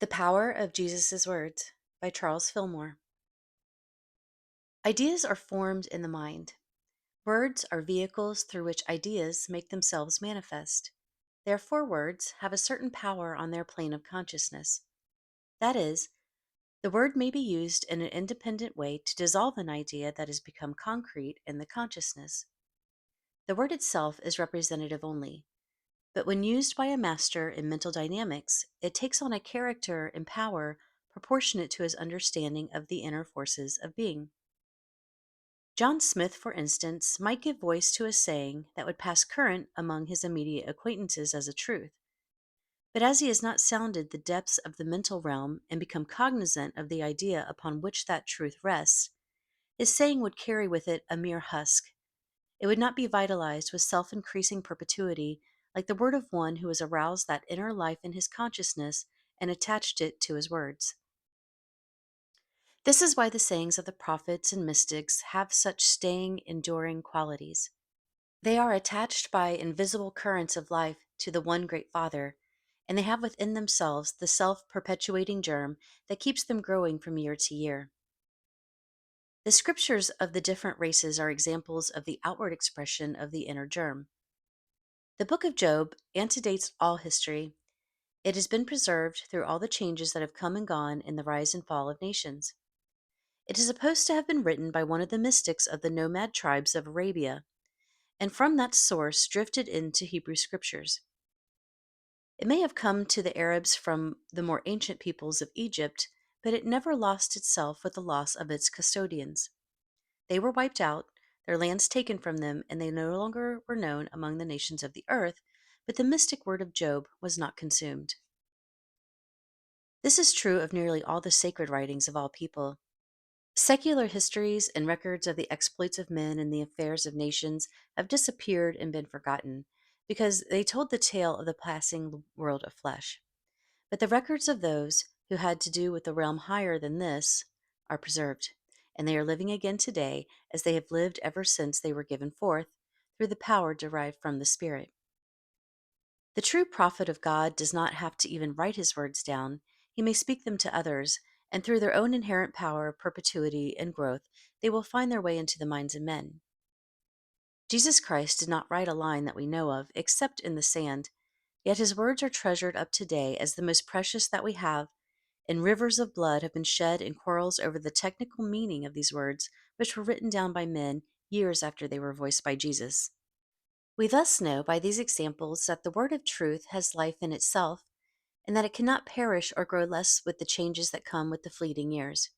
The Power of Jesus' Words by Charles Fillmore. Ideas are formed in the mind. Words are vehicles through which ideas make themselves manifest. Therefore, words have a certain power on their plane of consciousness. That is, the word may be used in an independent way to dissolve an idea that has become concrete in the consciousness. The word itself is representative only, but when used by a master in mental dynamics, it takes on a character and power proportionate to his understanding of the inner forces of being. John Smith, for instance, might give voice to a saying that would pass current among his immediate acquaintances as a truth. But as he has not sounded the depths of the mental realm and become cognizant of the idea upon which that truth rests, his saying would carry with it a mere husk. It would not be vitalized with self increasing perpetuity like the word of one who has aroused that inner life in his consciousness and attached it to his words. This is why the sayings of the prophets and mystics have such staying, enduring qualities. They are attached by invisible currents of life to the one great Father, and they have within themselves the self perpetuating germ that keeps them growing from year to year. The scriptures of the different races are examples of the outward expression of the inner germ. The book of Job antedates all history. It has been preserved through all the changes that have come and gone in the rise and fall of nations. It is supposed to have been written by one of the mystics of the nomad tribes of Arabia, and from that source drifted into Hebrew scriptures. It may have come to the Arabs from the more ancient peoples of Egypt, but it never lost itself with the loss of its custodians. They were wiped out, their lands taken from them, and they no longer were known among the nations of the earth, but the mystic word of Job was not consumed. This is true of nearly all the sacred writings of all people. Secular histories and records of the exploits of men and the affairs of nations have disappeared and been forgotten because they told the tale of the passing world of flesh. But the records of those who had to do with the realm higher than this are preserved, and they are living again today as they have lived ever since they were given forth through the power derived from the Spirit. The true prophet of God does not have to even write his words down. He may speak them to others, and through their own inherent power, perpetuity, and growth, they will find their way into the minds of men. Jesus Christ did not write a line that we know of, except in the sand, yet his words are treasured up today as the most precious that we have, and rivers of blood have been shed in quarrels over the technical meaning of these words, which were written down by men years after they were voiced by Jesus. We thus know by these examples that the word of truth has life in itself, and that it cannot perish or grow less with the changes that come with the fleeting years.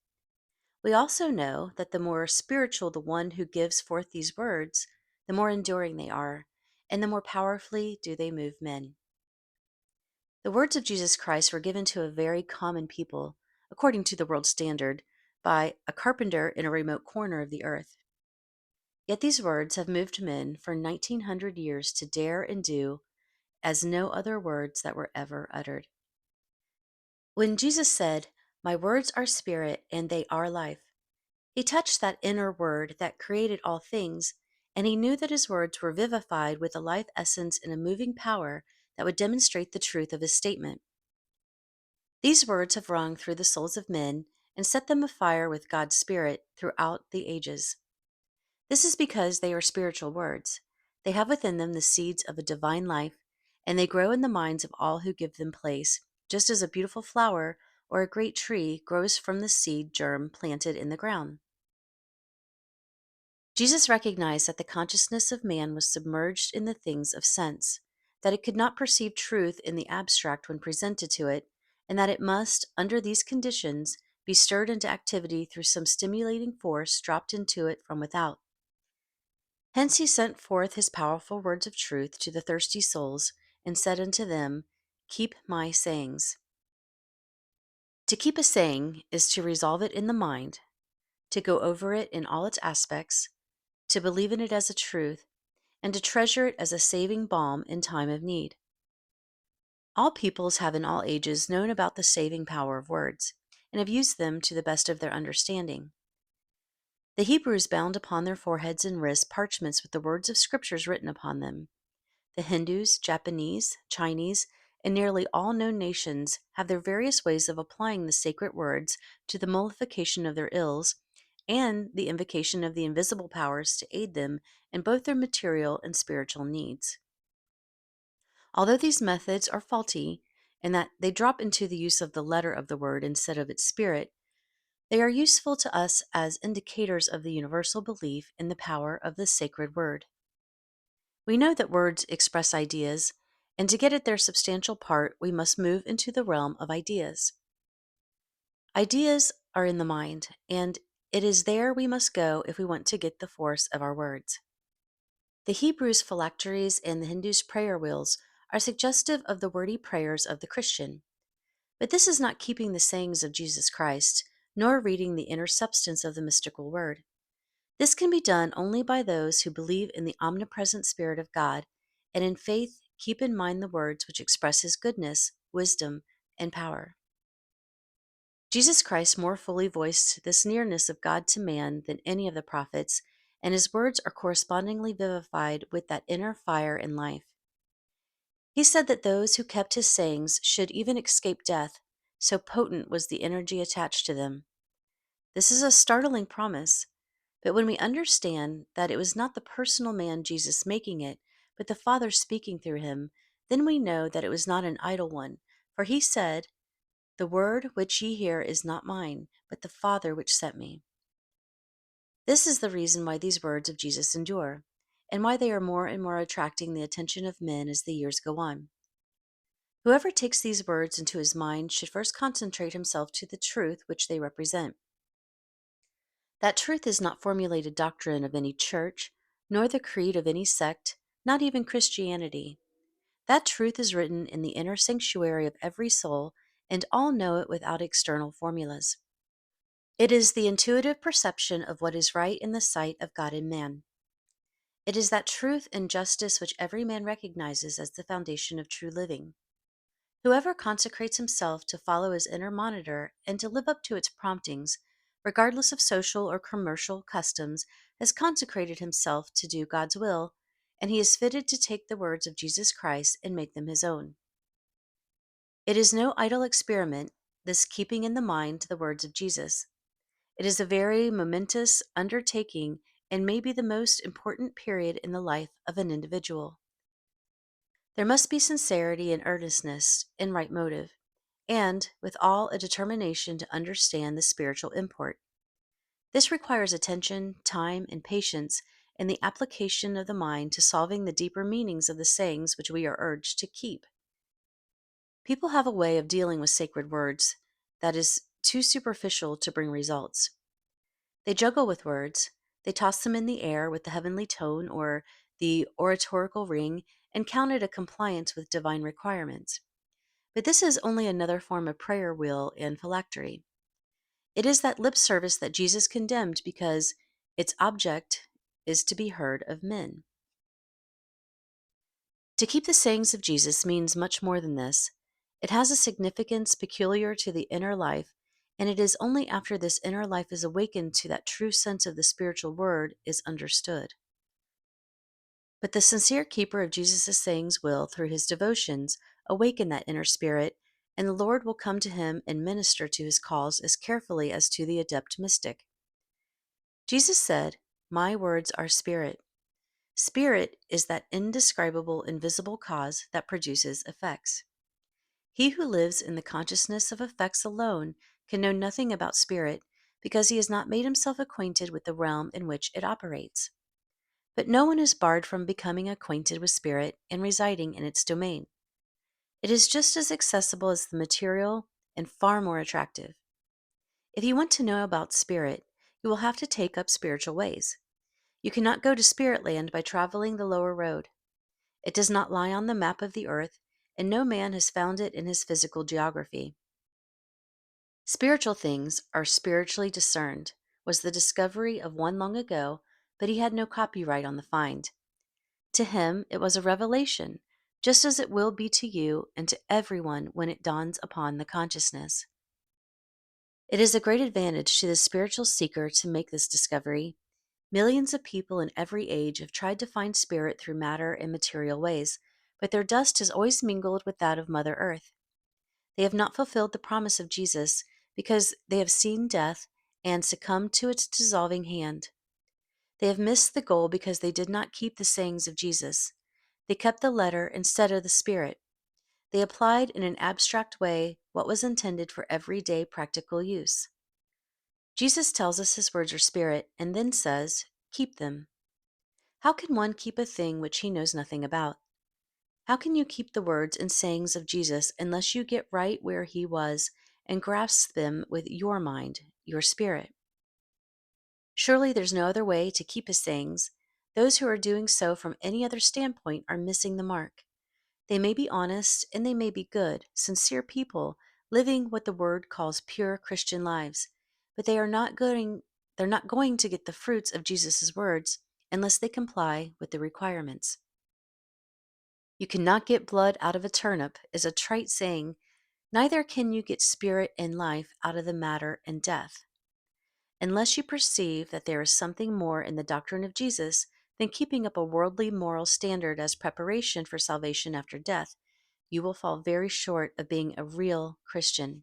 We also know that the more spiritual the one who gives forth these words, the more enduring they are, and the more powerfully do they move men. The words of Jesus Christ were given to a very common people, according to the world standard, by a carpenter in a remote corner of the earth. Yet these words have moved men for 1900 years to dare and do as no other words that were ever uttered. When Jesus said, "My words are spirit and they are life," he touched that inner word that created all things, and he knew that his words were vivified with a life essence and a moving power that would demonstrate the truth of his statement. These words have rung through the souls of men and set them afire with God's Spirit throughout the ages. This is because they are spiritual words. They have within them the seeds of a divine life, and they grow in the minds of all who give them place, just as a beautiful flower or a great tree grows from the seed germ planted in the ground. Jesus recognized that the consciousness of man was submerged in the things of sense, that it could not perceive truth in the abstract when presented to it, and that it must, under these conditions, be stirred into activity through some stimulating force dropped into it from without. Hence he sent forth his powerful words of truth to the thirsty souls, and said unto them, "Keep my sayings." To keep a saying is to resolve it in the mind, to go over it in all its aspects, to believe in it as a truth, and to treasure it as a saving balm in time of need. All peoples have in all ages known about the saving power of words, and have used them to the best of their understanding. The Hebrews bound upon their foreheads and wrists parchments with the words of scriptures written upon them. The Hindus, Japanese, Chinese, and nearly all known nations have their various ways of applying the sacred words to the mollification of their ills and the invocation of the invisible powers to aid them in both their material and spiritual needs. Although these methods are faulty in that they drop into the use of the letter of the word instead of its spirit, they are useful to us as indicators of the universal belief in the power of the sacred word. We know that words express ideas, and to get at their substantial part, we must move into the realm of ideas. Ideas are in the mind, and it is there we must go if we want to get the force of our words. The Hebrews' phylacteries and the Hindus' prayer wheels are suggestive of the wordy prayers of the Christian. But this is not keeping the sayings of Jesus Christ, nor reading the inner substance of the mystical word. This can be done only by those who believe in the omnipresent Spirit of God, and in faith keep in mind the words which express His goodness, wisdom, and power. Jesus Christ more fully voiced this nearness of God to man than any of the prophets, and His words are correspondingly vivified with that inner fire and life. He said that those who kept His sayings should even escape death, so potent was the energy attached to them. This is a startling promise, but when we understand that it was not the personal man Jesus making it, but the Father speaking through him, then we know that it was not an idle one, for He said, "The word which ye hear is not mine, but the Father which sent me." This is the reason why these words of Jesus endure, and why they are more and more attracting the attention of men as the years go on. Whoever takes these words into his mind should first concentrate himself to the truth which they represent. That truth is not formulated doctrine of any church, nor the creed of any sect, not even Christianity. That truth is written in the inner sanctuary of every soul, and all know it without external formulas. It is the intuitive perception of what is right in the sight of God and man. It is that truth and justice which every man recognizes as the foundation of true living. Whoever consecrates himself to follow his inner monitor and to live up to its promptings, regardless of social or commercial customs, has consecrated himself to do God's will, and he is fitted to take the words of Jesus Christ and make them his own. It is no idle experiment, this keeping in the mind the words of Jesus. It is a very momentous undertaking and may be the most important period in the life of an individual. There must be sincerity and earnestness and right motive, and with all a determination to understand the spiritual import. This requires attention, time, and patience in the application of the mind to solving the deeper meanings of the sayings which we are urged to keep. People have a way of dealing with sacred words that is too superficial to bring results. They juggle with words, they toss them in the air with the heavenly tone or the oratorical ring and count it a compliance with divine requirements. But this is only another form of prayer wheel and phylactery. It is that lip service that Jesus condemned because its object is to be heard of men. To keep the sayings of Jesus means much more than this. It has a significance peculiar to the inner life, and it is only after this inner life is awakened to that true sense of the spiritual word is understood. But the sincere keeper of Jesus' sayings will, through his devotions, awaken that inner spirit, and the Lord will come to him and minister to his cause as carefully as to the adept mystic. Jesus said, "My words are spirit." Spirit is that indescribable, invisible cause that produces effects. He who lives in the consciousness of effects alone can know nothing about spirit because he has not made himself acquainted with the realm in which it operates. But no one is barred from becoming acquainted with spirit and residing in its domain. It is just as accessible as the material and far more attractive. If you want to know about spirit, you will have to take up spiritual ways. You cannot go to spirit land by traveling the lower road. It does not lie on the map of the earth, and no man has found it in his physical geography. Spiritual things are spiritually discerned, was the discovery of one long ago, but he had no copyright on the find. To him, it was a revelation, just as it will be to you and to everyone when it dawns upon the consciousness. It is a great advantage to the spiritual seeker to make this discovery. Millions of people in every age have tried to find spirit through matter and material ways, but their dust is always mingled with that of Mother Earth. They have not fulfilled the promise of Jesus because they have seen death and succumbed to its dissolving hand. They have missed the goal because they did not keep the sayings of Jesus. They kept the letter instead of the spirit. They applied in an abstract way what was intended for everyday practical use. Jesus tells us his words are spirit and then says, keep them. How can one keep a thing which he knows nothing about? How can you keep the words and sayings of Jesus unless you get right where he was and grasp them with your mind, your spirit? Surely there's no other way to keep his sayings. Those who are doing so from any other standpoint are missing the mark. They may be honest and they may be good, sincere people living what the word calls pure Christian lives, but they're not going to get the fruits of Jesus' words unless they comply with the requirements. You cannot get blood out of a turnip is a trite saying. Neither can you get spirit and life out of the matter and death. Unless you perceive that there is something more in the doctrine of Jesus than keeping up a worldly moral standard as preparation for salvation after death, you will fall very short of being a real Christian.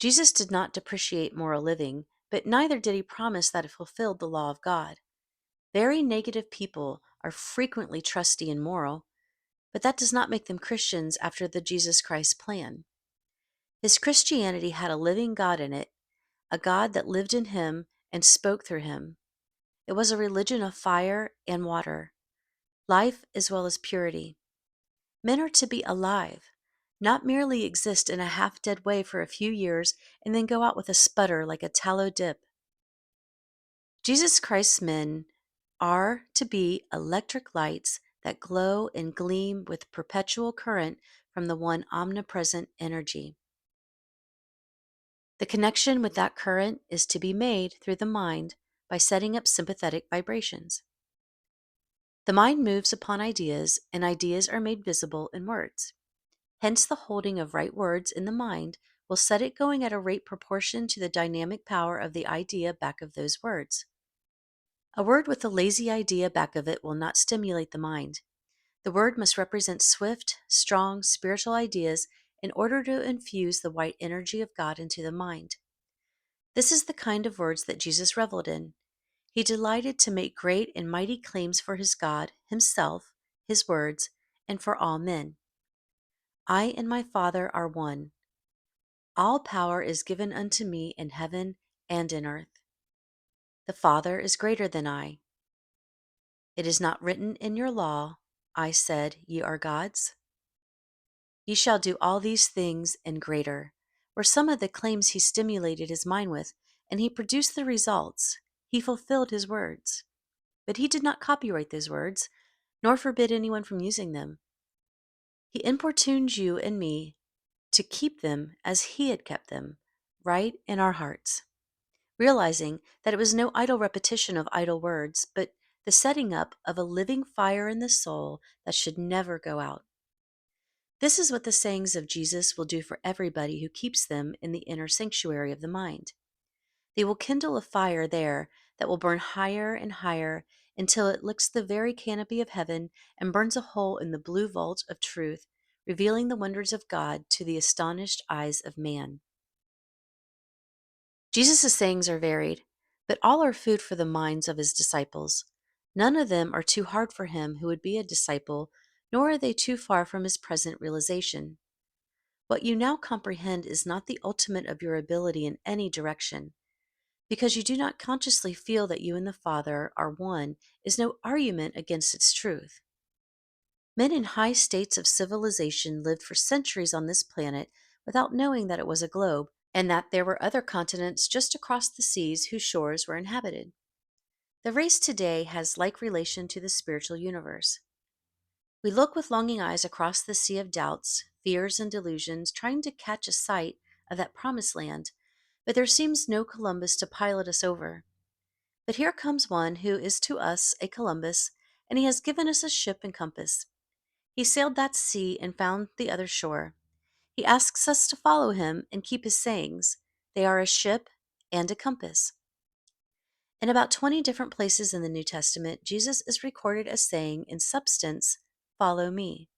Jesus did not depreciate moral living, but neither did he promise that it fulfilled the law of God. Very negative people are frequently trusty and moral, but that does not make them Christians after the Jesus Christ plan. His Christianity had a living God in it, a God that lived in him and spoke through him. It was a religion of fire and water, life as well as purity. Men are to be alive, not merely exist in a half-dead way for a few years and then go out with a sputter like a tallow dip. Jesus Christ's men are to be electric lights that glow and gleam with perpetual current from the one omnipresent energy. The connection with that current is to be made through the mind by setting up sympathetic vibrations. The mind moves upon ideas, and ideas are made visible in words. Hence, the holding of right words in the mind will set it going at a rate proportion to the dynamic power of the idea back of those words. A word with a lazy idea back of it will not stimulate the mind. The word must represent swift, strong, spiritual ideas in order to infuse the white energy of God into the mind. This is the kind of words that Jesus reveled in. He delighted to make great and mighty claims for his God, himself, his words, and for all men. I and my Father are one. All power is given unto me in heaven and in earth. The Father is greater than I. It is not written in your law, I said, ye are gods. Ye shall do all these things and greater, were some of the claims he stimulated his mind with, and he produced the results. He fulfilled his words. But he did not copyright those words, nor forbid anyone from using them. He importuned you and me to keep them as he had kept them, right in our hearts, realizing that it was no idle repetition of idle words, but the setting up of a living fire in the soul that should never go out. This is what the sayings of Jesus will do for everybody who keeps them in the inner sanctuary of the mind. They will kindle a fire there that will burn higher and higher until it licks the very canopy of heaven and burns a hole in the blue vault of truth, revealing the wonders of God to the astonished eyes of man. Jesus' sayings are varied, but all are food for the minds of his disciples. None of them are too hard for him who would be a disciple, nor are they too far from his present realization. What you now comprehend is not the ultimate of your ability in any direction. Because you do not consciously feel that you and the Father are one is no argument against its truth. Men in high states of civilization lived for centuries on this planet without knowing that it was a globe and that there were other continents just across the seas whose shores were inhabited. The race today has like relation to the spiritual universe. We look with longing eyes across the sea of doubts, fears, and delusions, trying to catch a sight of that promised land, but there seems no Columbus to pilot us over. But here comes one who is to us a Columbus, and he has given us a ship and compass. He sailed that sea and found the other shore. He asks us to follow him and keep his sayings. They are a ship and a compass. In about 20 different places in the New Testament, Jesus is recorded as saying, in substance, follow me."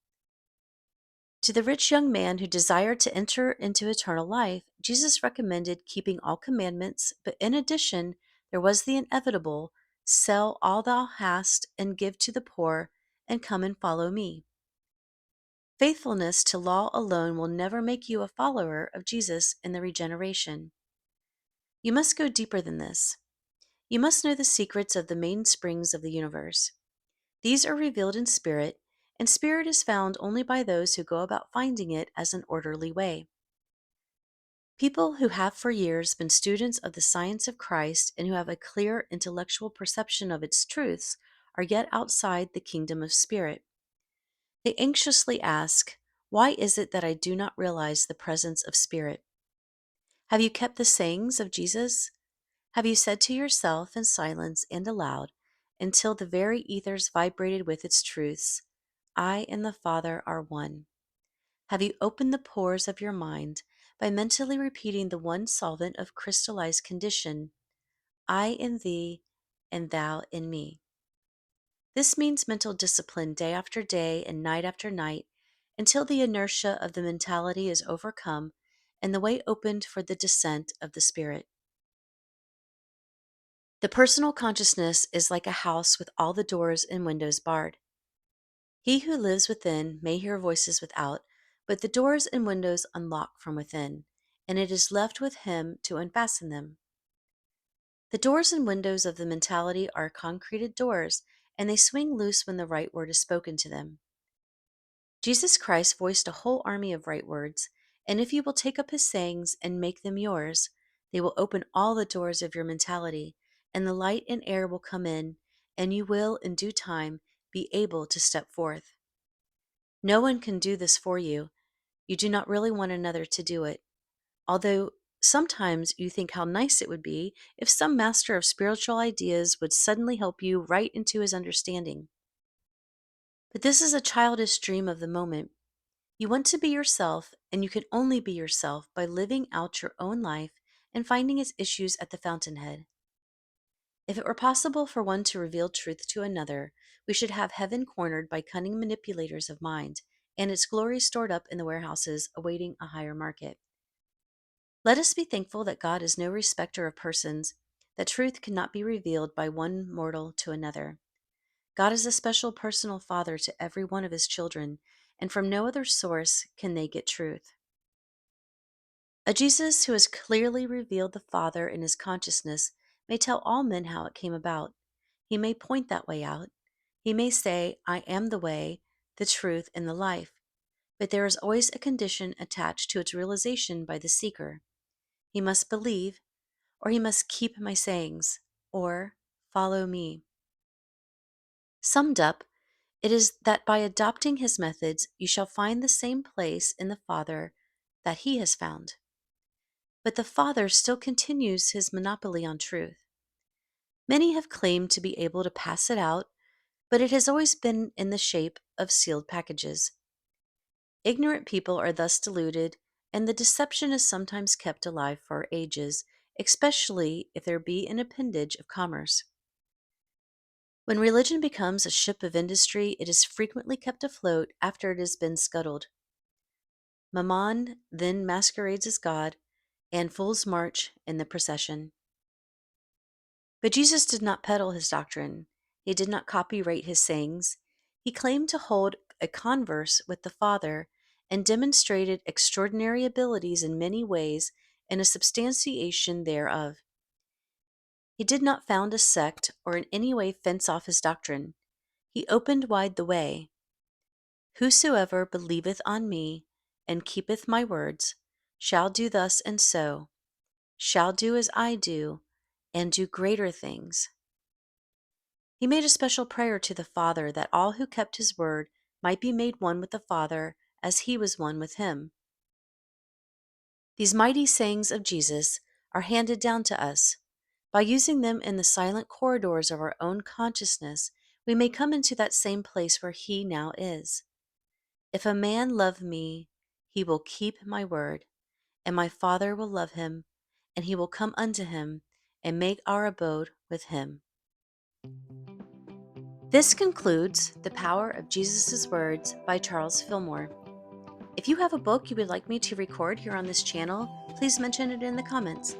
To the rich young man who desired to enter into eternal life, Jesus recommended keeping all commandments, but in addition, there was the inevitable: "Sell all thou hast and give to the poor, and come and follow me." Faithfulness to law alone will never make you a follower of Jesus in the regeneration. You must go deeper than this. You must know the secrets of the mainsprings of the universe. These are revealed in spirit, and spirit is found only by those who go about finding it as an orderly way. People who have for years been students of the science of Christ and who have a clear intellectual perception of its truths are yet outside the kingdom of spirit. They anxiously ask, "Why is it that I do not realize the presence of spirit?" Have you kept the sayings of Jesus? Have you said to yourself in silence and aloud, until the very ethers vibrated with its truths, "I and the Father are one"? Have you opened the pores of your mind by mentally repeating the one solvent of crystallized condition, "I in thee and thou in me"? This means mental discipline day after day and night after night until the inertia of the mentality is overcome and the way opened for the descent of the Spirit. The personal consciousness is like a house with all the doors and windows barred. He who lives within may hear voices without, but the doors and windows unlock from within, and it is left with him to unfasten them. The doors and windows of the mentality are concreted doors, and they swing loose when the right word is spoken to them. Jesus Christ voiced a whole army of right words, and if you will take up his sayings and make them yours, they will open all the doors of your mentality, and the light and air will come in, and you will, in due time, be able to step forth. No one can do this for you. You do not really want another to do it, although sometimes you think how nice it would be if some master of spiritual ideas would suddenly help you right into his understanding. But this is a childish dream of the moment. You want to be yourself, and you can only be yourself by living out your own life and finding its issues at the fountainhead. If it were possible for one to reveal truth to another, we should have heaven cornered by cunning manipulators of mind, and its glory stored up in the warehouses awaiting a higher market. Let us be thankful that God is no respecter of persons, that truth cannot be revealed by one mortal to another. God is a special personal Father to every one of his children, and from no other source can they get truth. A Jesus who has clearly revealed the Father in his consciousness may tell all men how it came about. He may point that way out. He may say, "I am the way, the truth, and the life." But there is always a condition attached to its realization by the seeker. He must believe, or he must keep my sayings, or follow me. Summed up, it is that by adopting his methods, you shall find the same place in the Father that he has found. But the Father still continues his monopoly on truth. Many have claimed to be able to pass it out, but it has always been in the shape of sealed packages. Ignorant people are thus deluded, and the deception is sometimes kept alive for ages, especially if there be an appendage of commerce. When religion becomes a ship of industry, it is frequently kept afloat after it has been scuttled. Mammon then masquerades as God, and fools march in the procession. But Jesus did not peddle his doctrine. He did not copyright his sayings. He claimed to hold a converse with the Father and demonstrated extraordinary abilities in many ways and a substantiation thereof. He did not found a sect or in any way fence off his doctrine. He opened wide the way. "Whosoever believeth on me and keepeth my words shall do thus and so, shall do as I do, and do greater things." He made a special prayer to the Father that all who kept his word might be made one with the Father as he was one with him. These mighty sayings of Jesus are handed down to us. By using them in the silent corridors of our own consciousness, we may come into that same place where he now is. "If a man love me, he will keep my word, and my Father will love him, and he will come unto him, and make our abode with him." This concludes The Power of Jesus' Words by Charles Fillmore. If you have a book you would like me to record here on this channel, please mention it in the comments.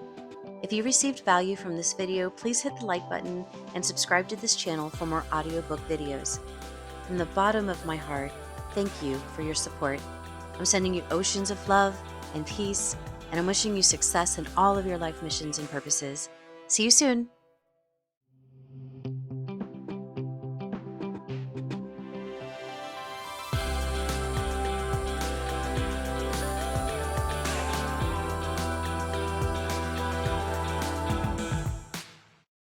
If you received value from this video, please hit the like button and subscribe to this channel for more audiobook videos. From the bottom of my heart, thank you for your support. I'm sending you oceans of love and peace, and I'm wishing you success in all of your life missions and purposes. See you soon.